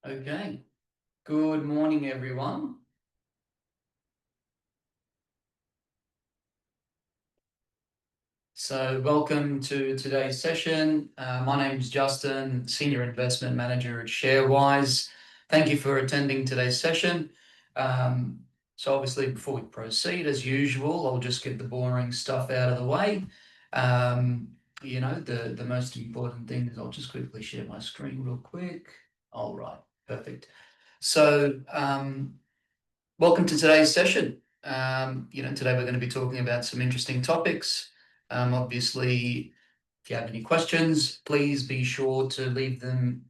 Okay. Good morning, everyone. So welcome to today's session. My name is Justin, Senior Investment Manager at Sharewise. Thank you for attending today's session. So obviously, before we proceed, as usual, I'll just get the boring stuff out of the way. The most important thing is I'll just quickly share my screen real quick. All right, perfect. So welcome to today's session. Today we're going to be talking about some interesting topics. Obviously, if you have any questions, please be sure to leave them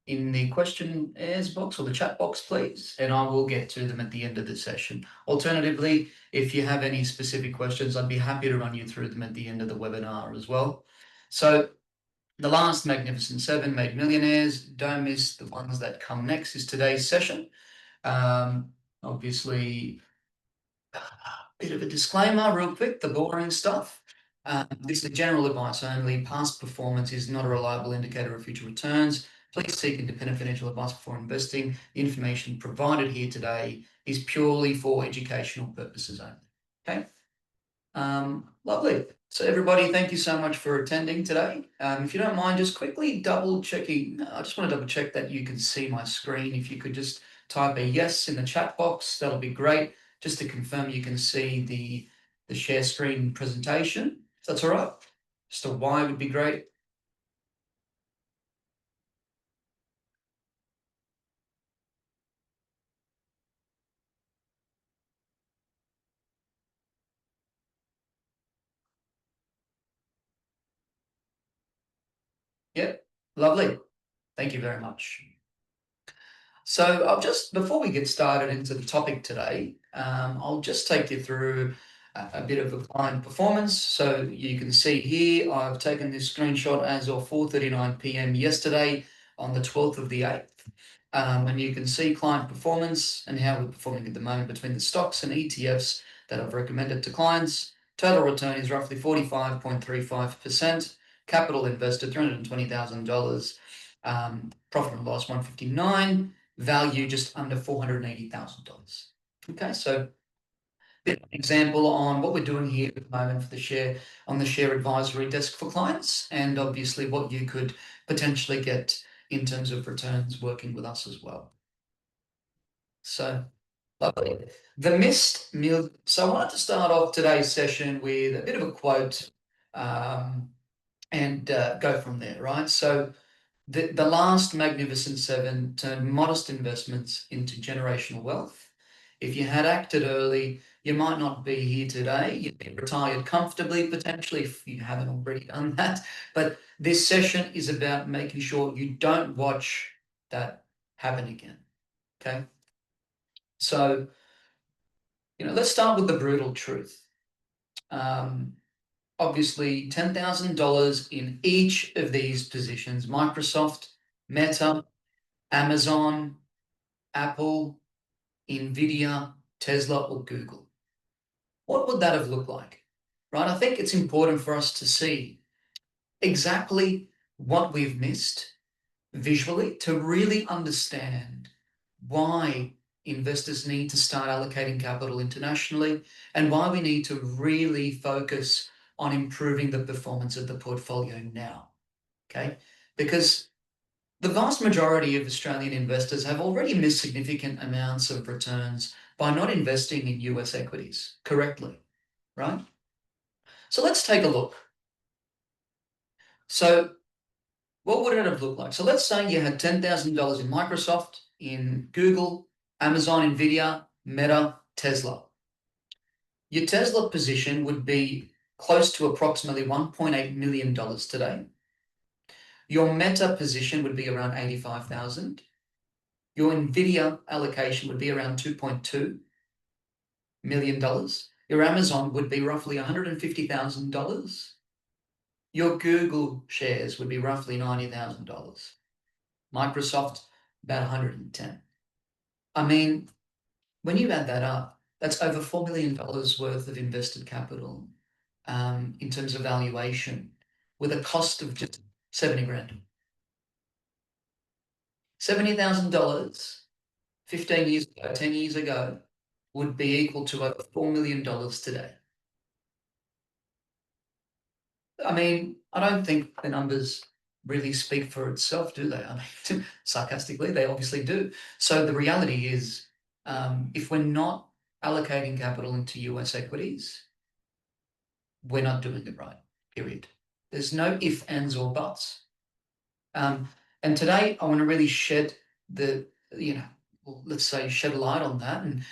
in the questionnaires box or the chat box, please, and I will get to them at the end of the session. Alternatively, if you have any specific questions, I'd be happy to run you through them at the end of the webinar as well. So the last Magnificent Seven, Made Millionaires. Don't miss the ones that come next is today's session. Obviously, a bit of a disclaimer real quick, the boring stuff. This is general advice only. Past performance is not a reliable indicator of future returns. Please seek independent financial advice before investing. The information provided here today is purely for educational purposes only. Okay? Lovely. So everybody, thank you so much for attending today. If you don't mind, just quickly double checking. I just want to double check that you can see my screen. If you could just type a yes in the chat box, that'll be great. Just to confirm you can see the share screen presentation. If that's all right. Just a Y would be great. Yep, lovely. Thank you very much. So before we get started into the topic today, I'll just take you through a bit of a client performance. So you can see here, I've taken this screenshot as of 4:39 p.m. yesterday on the 12th of the 8th. And you can see client performance and how we're performing at the moment between the stocks and ETFs that I've recommended to clients. Total return is roughly 45.35%. Capital invested, $320,000. Profit and loss, 159. Value just under $480,000. Okay, so bit of an example on what we're doing here at the moment for the share advisory desk for clients, and obviously what you could potentially get in terms of returns working with us as well. So lovely. The missed meal. So I wanted to start off today's session with a bit of a quote and go from there, right? So the last Magnificent Seven turned modest investments into generational wealth. If you had acted early, you might not be here today. You'd be retired comfortably, potentially, if you haven't already done that. But this session is about making sure you don't watch that happen again. Okay? So, let's start with the brutal truth. Obviously, $10,000 in each of these positions: Microsoft, Meta, Amazon, Apple, Nvidia, Tesla, or Google. What would that have looked like? Right? I think it's important for us to see exactly what we've missed visually to really understand why investors need to start allocating capital internationally and why we need to really focus on improving the performance of the portfolio now. Okay? Because the vast majority of Australian investors have already missed significant amounts of returns by not investing in US equities correctly, right? So let's take a look. So what would it have looked like? So let's say you had $10,000 in Microsoft, in Google, Amazon, Nvidia, Meta, Tesla. Your Tesla position would be close to approximately $1.8 million today. Your Meta position would be around 85,000. Your Nvidia allocation would be around $2.2 million. Your Amazon would be roughly $150,000. Your Google shares would be roughly $90,000. Microsoft, about 110. I mean, when you add that up, that's over $4 million worth of invested capital in terms of valuation, with a cost of just 70 grand. $70,000 15 years ago, 10 years ago, would be equal to over $4 million today. I mean, I don't think the numbers really speak for itself, do they? I mean, sarcastically, they obviously do. So the reality is, if we're not allocating capital into US equities, we're not doing it right, period. There's no ifs, ands, or buts. And today I want to really shed let's say shed a light on that and,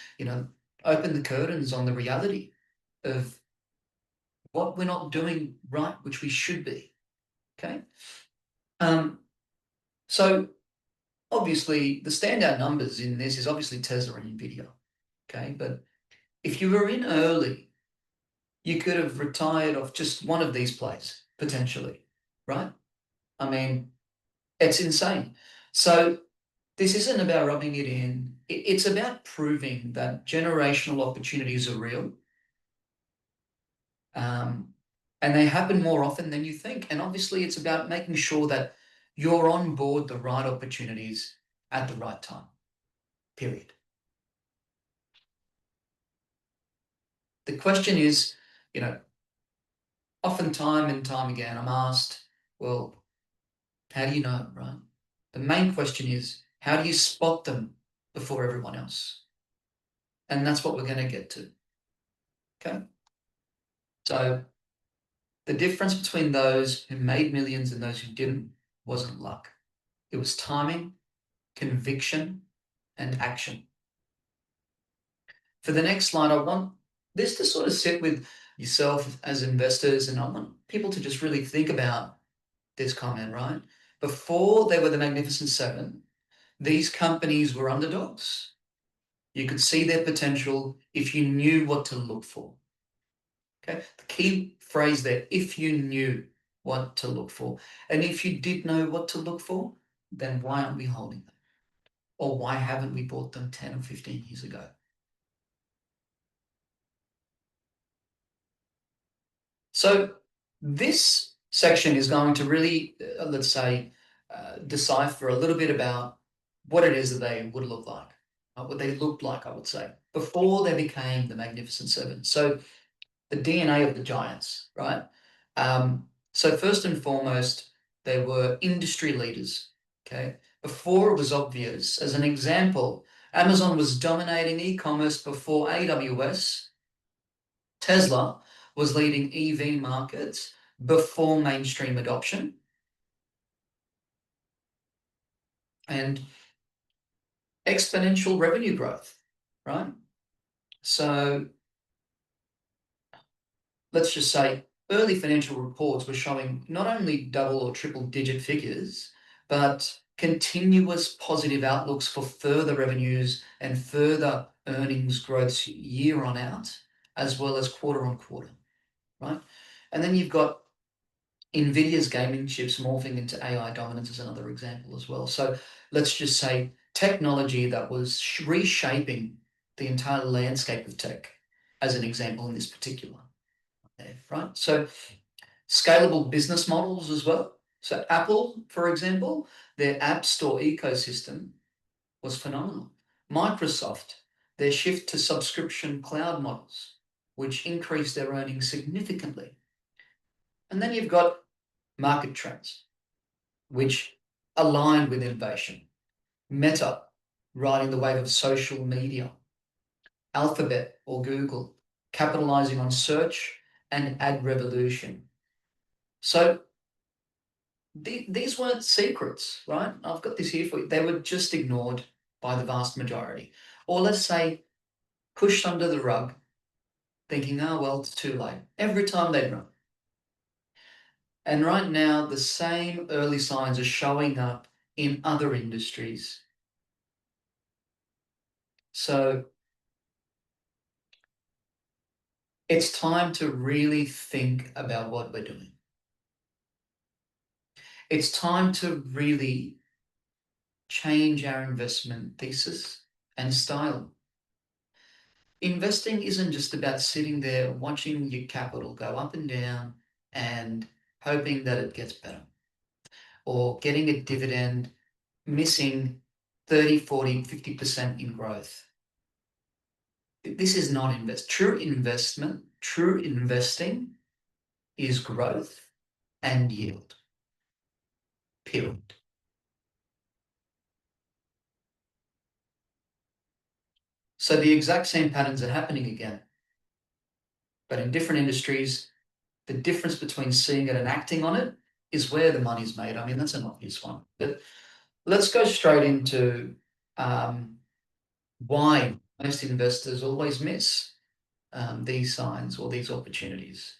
open the curtains on the reality of what we're not doing right, which we should be. Okay. So obviously the standout numbers in this is obviously Tesla and Nvidia. Okay. But if you were in early, you could have retired off just one of these plays potentially, right? I mean, it's insane. So this isn't about rubbing it in. It's about proving that generational opportunities are real. And they happen more often than you think. And obviously it's about making sure that you're on board the right opportunities at the right time, period. The question is, often time and time again, I'm asked, well, how do you know, right? The main question is, how do you spot them before everyone else? And that's what we're going to get to. Okay. So the difference between those who made millions and those who didn't wasn't luck. It was timing, conviction, and action. For the next slide, I want this to sort of sit with yourself as investors, and I want people to just really think about this comment, right? Before they were the Magnificent Seven, these companies were underdogs. You could see their potential if you knew what to look for. Okay, the key phrase there, if you knew what to look for. And if you did know what to look for, then why aren't we holding them? Or why haven't we bought them 10 or 15 years ago? So this section is going to really, let's say, decipher a little bit about what it is that they would look like, what they looked like, I would say, before they became the Magnificent Seven. So the DNA of the giants, right? So first and foremost, they were industry leaders, okay? Before it was obvious, as an example, Amazon was dominating e-commerce before AWS. Tesla was leading EV markets before mainstream adoption. And exponential revenue growth, right? So let's just say early financial reports were showing not only double or triple digit figures, but continuous positive outlooks for further revenues and further earnings growth year on out, as well as quarter on quarter, right? And then you've got NVIDIA's gaming chips morphing into AI dominance as another example as well. So let's just say technology that was reshaping the entire landscape of tech as an example in this particular, right? So scalable business models as well. So Apple, for example, their App Store ecosystem was phenomenal. Microsoft, their shift to subscription cloud models, which increased their earnings significantly. And then you've got market trends, which align with innovation. Meta, riding the wave of social media. Alphabet or Google, capitalizing on search and ad revolution. So these weren't secrets, right? I've got this here for you. They were just ignored by the vast majority. Or let's say pushed under the rug, thinking, oh, well, it's too late. Every time they run. And right now, the same early signs are showing up in other industries. So it's time to really think about what we're doing. It's time to really change our investment thesis and style. Investing isn't just about sitting there watching your capital go up and down and hoping that it gets better, or getting a dividend missing 30, 40, 50% in growth. This is not true investment. True investing is growth and yield. Period. So the exact same patterns are happening again, but in different industries. The difference between seeing it and acting on it is where the money's made. I mean, that's an obvious one. But let's go straight into why most investors always miss these signs or these opportunities.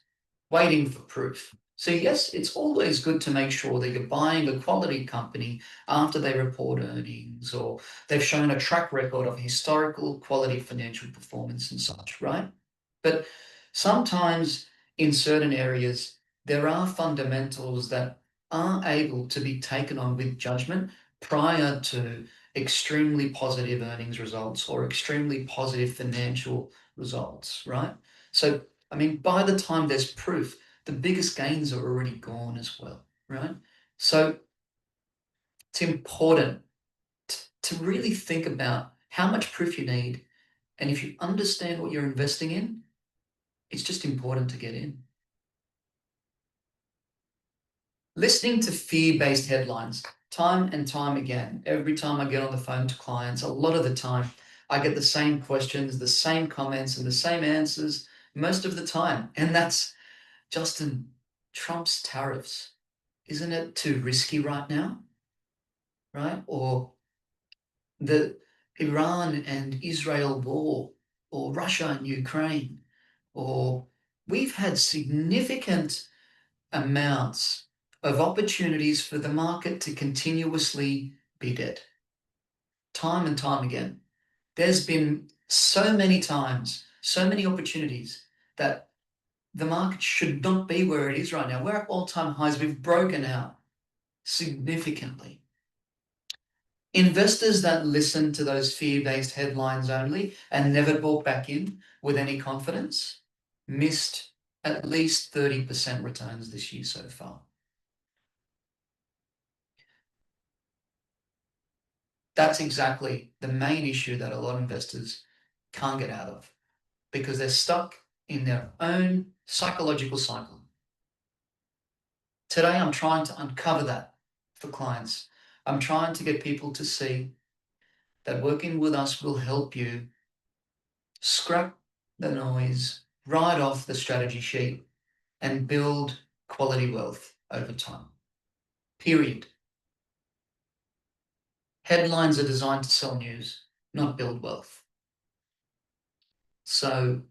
Waiting for proof. So yes, it's always good to make sure that you're buying a quality company after they report earnings or they've shown a track record of historical quality financial performance and such, right? But sometimes in certain areas, there are fundamentals that aren't able to be taken on with judgment prior to extremely positive earnings results or extremely positive financial results, right? So, I mean, by the time there's proof, the biggest gains are already gone as well, right? So it's important to really think about how much proof you need. And if you understand what you're investing in, it's just important to get in. Listening to fear-based headlines, time and time again, every time I get on the phone to clients, a lot of the time, I get the same questions, the same comments, and the same answers most of the time. And that's, Justin, Trump's tariffs. Isn't it too risky right now? Right? Or the Iran and Israel war, or Russia and Ukraine, or we've had significant amounts of opportunities for the market to continuously be dead. Time and time again. There's been so many times, so many opportunities that the market should not be where it is right now. We're at all-time highs. We've broken out significantly. Investors that listen to those fear-based headlines only and never bought back in with any confidence missed at least 30% returns this year so far. That's exactly the main issue that a lot of investors can't get out of because they're stuck in their own psychological cycle. Today, I'm trying to uncover that for clients. I'm trying to get people to see that working with us will help you scrap the noise right off the strategy sheet and build quality wealth over time. Period. Headlines are designed to sell news, not build wealth. So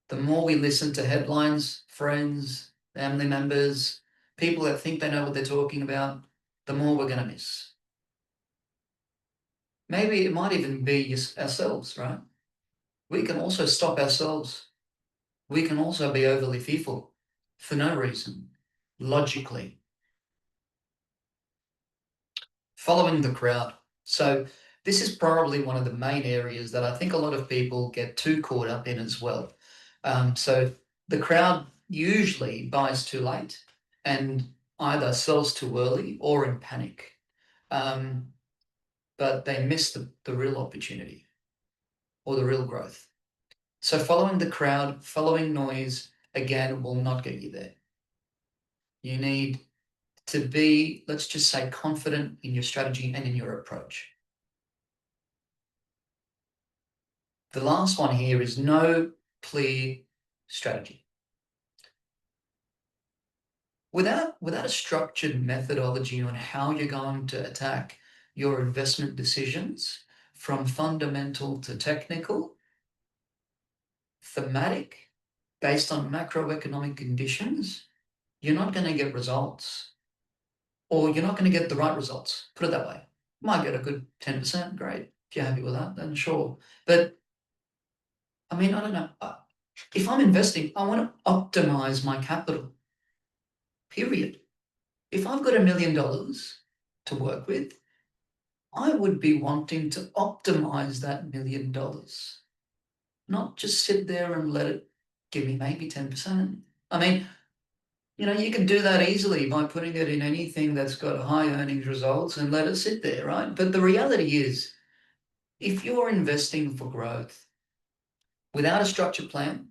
the more we listen to headlines, friends, family members, people that think they know what they're talking about, the more we're going to miss. Maybe it might even be ourselves, right? We can also stop ourselves. We can also be overly fearful for no reason, logically. Following the crowd. So this is probably one of the main areas that I think a lot of people get too caught up in as well. So the crowd usually buys too late and either sells too early or in panic. But they miss the real opportunity or the real growth. So following the crowd, following noise, again, will not get you there. You need to be, let's just say, confident in your strategy and in your approach. The last one here is no clear strategy. Without a structured methodology on how you're going to attack your investment decisions, from fundamental to technical, thematic, based on macroeconomic conditions, you're not going to get results. Or you're not going to get the right results. Put it that way. You might get a good 10%, great. If you're happy with that, then sure. But I mean, I don't know. If I'm investing, I want to optimize my capital. Period. If I've got $1 million to work with, I would be wanting to optimize that $1 million, not just sit there and let it give me maybe 10%. I mean, You can do that easily by putting it in anything that's got high earnings results and let it sit there, right? But the reality is, if you're investing for growth without a structured plan,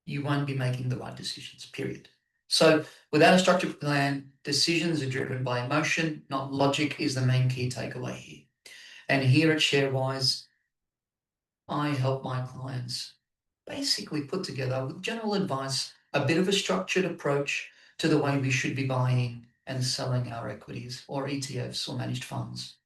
you won't be making the right decisions, period. So without a structured plan, decisions are driven by emotion, not logic, is the main key takeaway here. And here at Sharewise, I help my clients basically put together, with general advice, a bit of a structured approach to the way we should be buying and selling our equities or ETFs or managed funds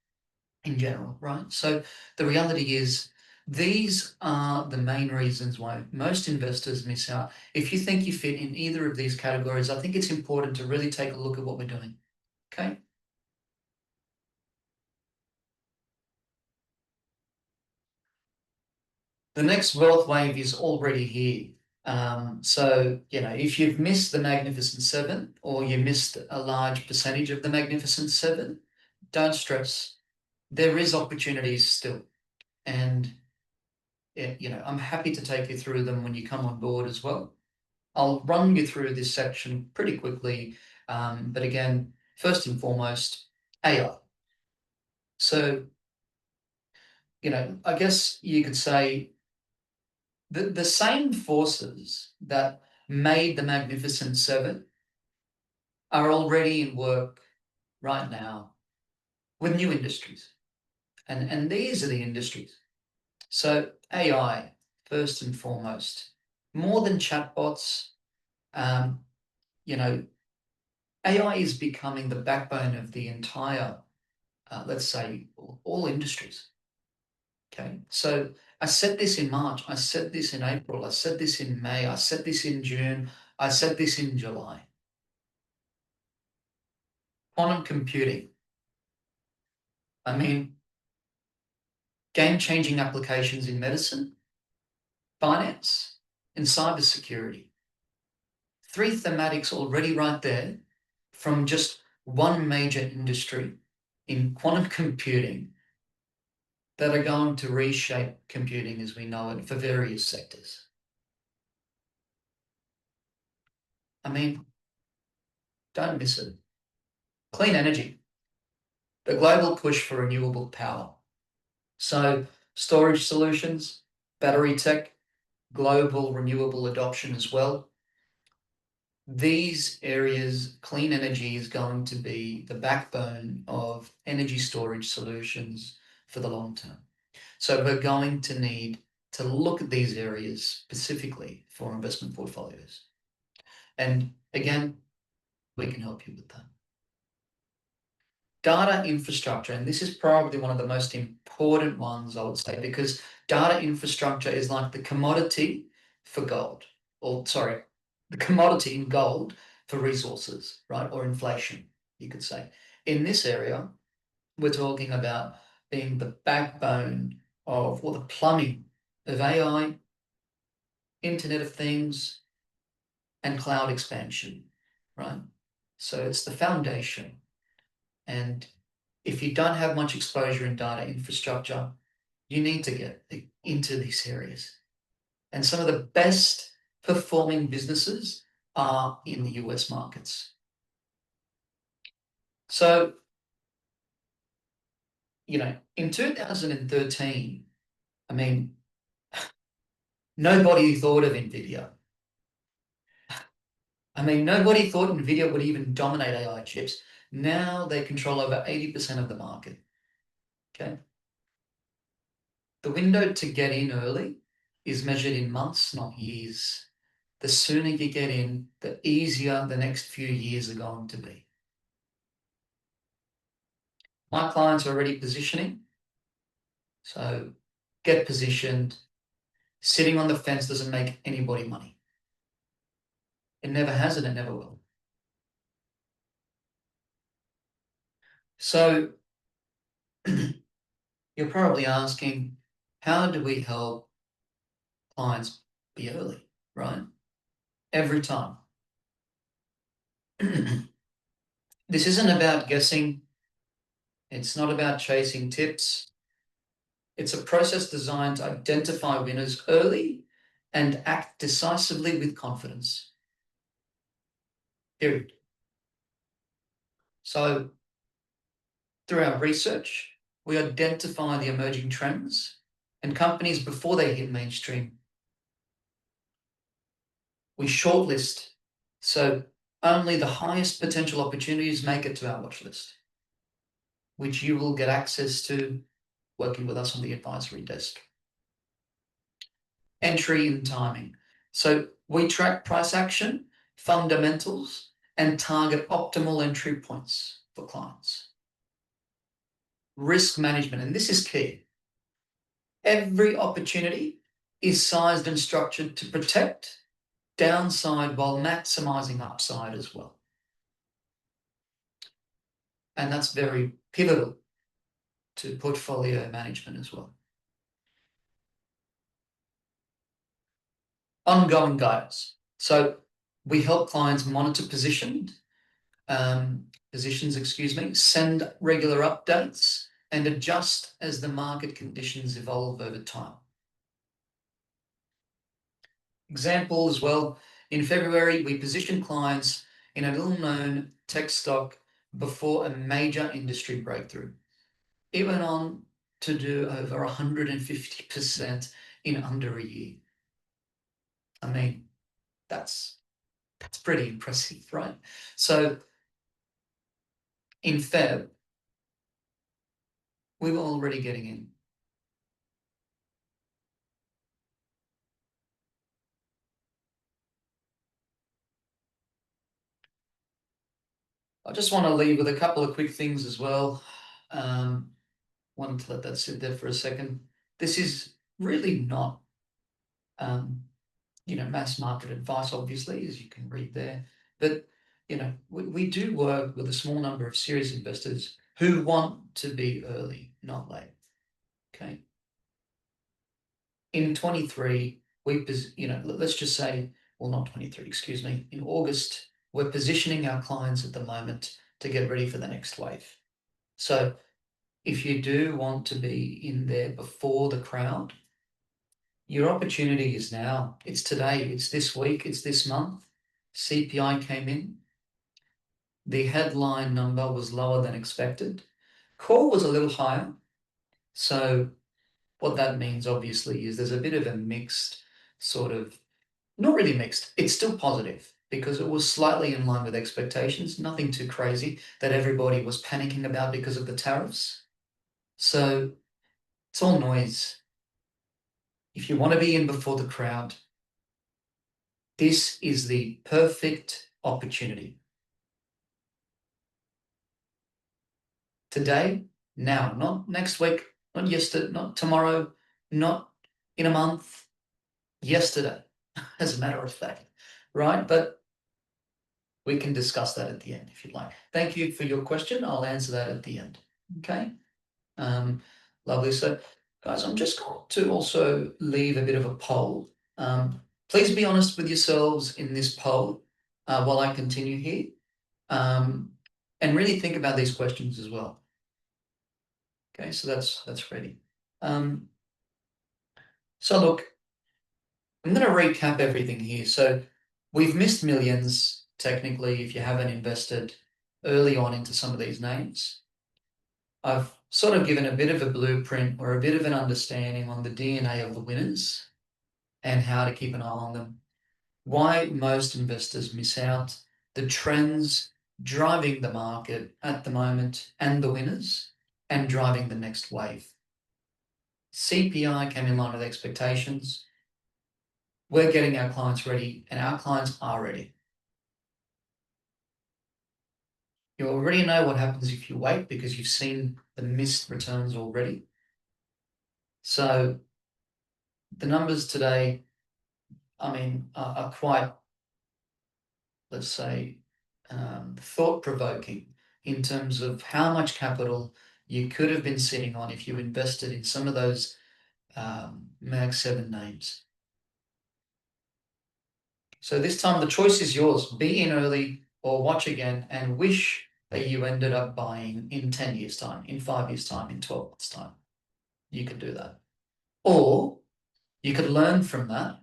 in general, right? So the reality is, these are the main reasons why most investors miss out. If you think you fit in either of these categories, I think it's important to really take a look at what we're doing, okay? The next wealth wave is already here. So, if you've missed the Magnificent Seven or you missed a large percentage of the Magnificent Seven, don't stress. There is opportunities still. And, I'm happy to take you through them when you come on board as well. I'll run you through this section pretty quickly. But again, first and foremost, AI. So, I guess you could say the same forces that made the Magnificent Seven are already in work right now with new industries. And these are the industries. So AI, first and foremost, more than chatbots, um, you know, AI is becoming the backbone of the entire, let's say, all industries. Okay, so I said this in March, I said this in April, I said this in May, I said this in June, I said this in July. Quantum computing. I mean, game-changing applications in medicine, finance, and cybersecurity. Three thematics already right there from just one major industry in quantum computing that are going to reshape computing as we know it for various sectors. I mean, don't miss it. Clean energy, the global push for renewable power. So storage solutions, battery tech, global renewable adoption as well. These areas, clean energy is going to be the backbone of energy storage solutions for the long term. So we're going to need to look at these areas specifically for investment portfolios. And again, we can help you with that. Data infrastructure, and this is probably one of the most important ones, I would say, because data infrastructure is like the commodity for gold, or sorry, the commodity in gold for resources, right? Or inflation, you could say. In this area, we're talking about being the backbone of, or the plumbing of AI, Internet of Things, and cloud expansion, right? So it's the foundation. And if you don't have much exposure in data infrastructure, you need to get into these areas. And some of the best performing businesses are in the US markets. So, in 2013, I mean, nobody thought of NVIDIA. I mean, nobody thought NVIDIA would even dominate AI chips. Now they control over 80% of the market. Okay. The window to get in early is measured in months, not years. The sooner you get in, the easier the next few years are going to be. My clients are already positioning, so get positioned. Sitting on the fence doesn't make anybody money. It never has and it never will. So you're probably asking, how do we help clients be early, right? Every time. This isn't about guessing. It's not about chasing tips. It's a process designed to identify winners early and act decisively with confidence. period. So through our research, we identify the emerging trends and companies before they hit mainstream. We shortlist, so only the highest potential opportunities make it to our watch list, which you will get access to working with us on the advisory desk. Entry and timing. So we track price action, fundamentals, and target optimal entry points for clients. Risk management, and this is key. Every opportunity is sized and structured to protect downside while maximizing upside as well. And that's very pivotal to portfolio management as well. Ongoing guidance. So we help clients monitor positions, send regular updates, and adjust as the market conditions evolve over time. Example as well, in February, we positioned clients in a little-known tech stock before a major industry breakthrough. It went on to do over 150% in under a year. I mean, that's pretty impressive, right? So in Feb, we were already getting in. I just want to leave with a couple of quick things as well. Wanted to let that sit there for a second. This is really not, mass market advice, obviously, as you can read there. But, we do work with a small number of serious investors who want to be early, not late. Okay. In 23, let's just say, well, not 23, excuse me, in August, we're positioning our clients at the moment to get ready for the next wave. So if you do want to be in there before the crowd, your opportunity is now. It's today, it's this week, it's this month. CPI came in. The headline number was lower than expected. Core was a little higher. So what that means, obviously, is there's a bit of a mixed sort of, not really mixed, it's still positive because it was slightly in line with expectations, nothing too crazy that everybody was panicking about because of the tariffs. So it's all noise. If you want to be in before the crowd, this is the perfect opportunity. Today, now, not next week, not yesterday, not tomorrow, not in a month, yesterday, as a matter of fact, right? But we can discuss that at the end if you'd like. Thank you for your question. I'll answer that at the end. Okay. Lovely. So, guys, I'm just going to also leave a bit of a poll. Please be honest with yourselves in this poll while I continue here, and really think about these questions as well. Okay, so that's ready. So look, I'm going to recap everything here. So we've missed millions, technically, if you haven't invested early on into some of these names. I've sort of given a bit of a blueprint or a bit of an understanding on the DNA of the winners and how to keep an eye on them. Why most investors miss out, the trends driving the market at the moment and the winners, and driving the next wave. CPI came in line with expectations. We're getting our clients ready, and our clients are ready. You already know what happens if you wait because you've seen the missed returns already. So the numbers today, are quite, let's say, thought-provoking in terms of how much capital you could have been sitting on if you invested in some of those Mag 7 names. So this time the choice is yours. Be in early or watch again and wish that you ended up buying in 10 years' time, in 5 years' time, in 12 months' time. You could do that. Or you could learn from that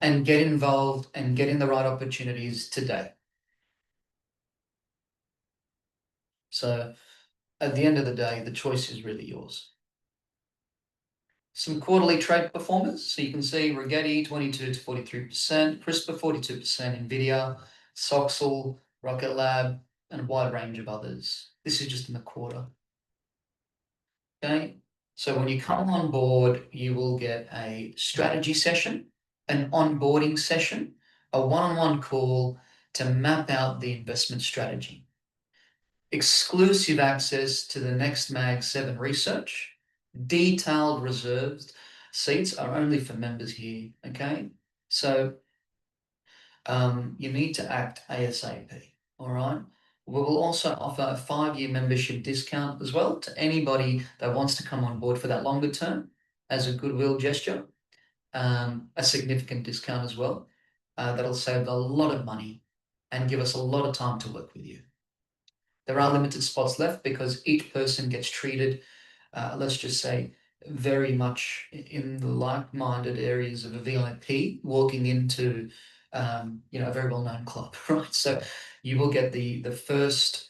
and get involved and get in the right opportunities today. So at the end of the day, the choice is really yours. Some quarterly trade performers. So you can see Rigetti 22 to 43%, CRISPR 42%, NVIDIA, Soxel, Rocket Lab, and a wide range of others. This is just in the quarter. Okay. So when you come on board, you will get a strategy session, an onboarding session, a one-on-one call to map out the investment strategy, exclusive access to the next Mag 7 research, detailed reserved seats are only for members here, okay? So you need to act ASAP, all right? We will also offer a 5-year membership discount as well to anybody that wants to come on board for that longer term as a goodwill gesture, a significant discount as well. That'll save a lot of money and give us a lot of time to work with you. There are limited spots left because each person gets treated, let's just say, very much in the like-minded areas of a VIP walking into, a very well-known club, right? So you will get the first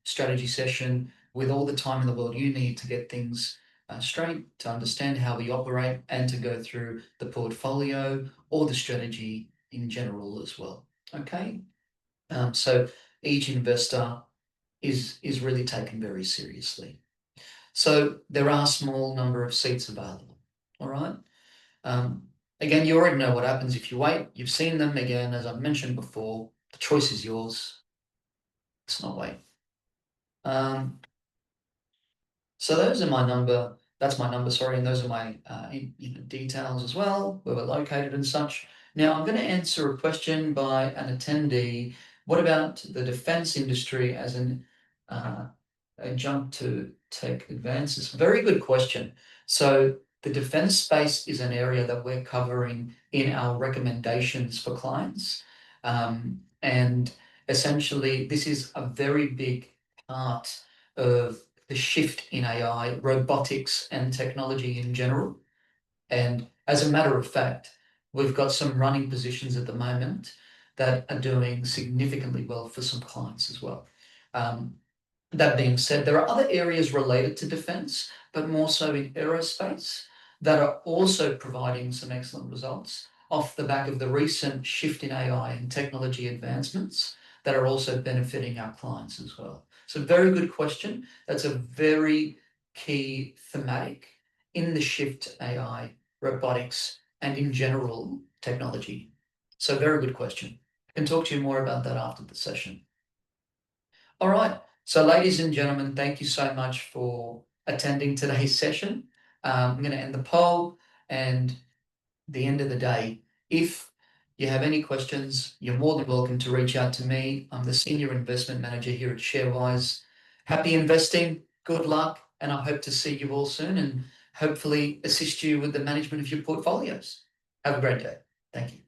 strategy session with all the time in the world you need to get things straight, to understand how we operate, and to go through the portfolio or the strategy in general as well. Okay, so each investor is really taken very seriously. So there are a small number of seats available. All right. Again, you already know what happens if you wait. You've seen them again, as I've mentioned before. The choice is yours. Let's not wait. So those are my number. That's my number, sorry, and those are my details as well, where we're located and such. Now, I'm going to answer a question by an attendee. What about the defense industry as a jump to tech advances? Very good question. So the defense space is an area that we're covering in our recommendations for clients. And essentially, this is a very big part of the shift in AI, robotics, and technology in general. And as a matter of fact, we've got some running positions at the moment that are doing significantly well for some clients as well. That being said, there are other areas related to defense, but more so in aerospace, that are also providing some excellent results off the back of the recent shift in AI and technology advancements that are also benefiting our clients as well. So very good question. That's a very key thematic in the shift to AI, robotics, and in general technology. So very good question. I can talk to you more about that after the session. All right. So ladies and gentlemen, thank you so much for attending today's session. I'm going to end the poll, and at the end of the day, if you have any questions, you're more than welcome to reach out to me. I'm the Senior Investment Manager here at Sharewise. Happy investing, good luck, and I hope to see you all soon and hopefully assist you with the management of your portfolios. Have a great day. Thank you.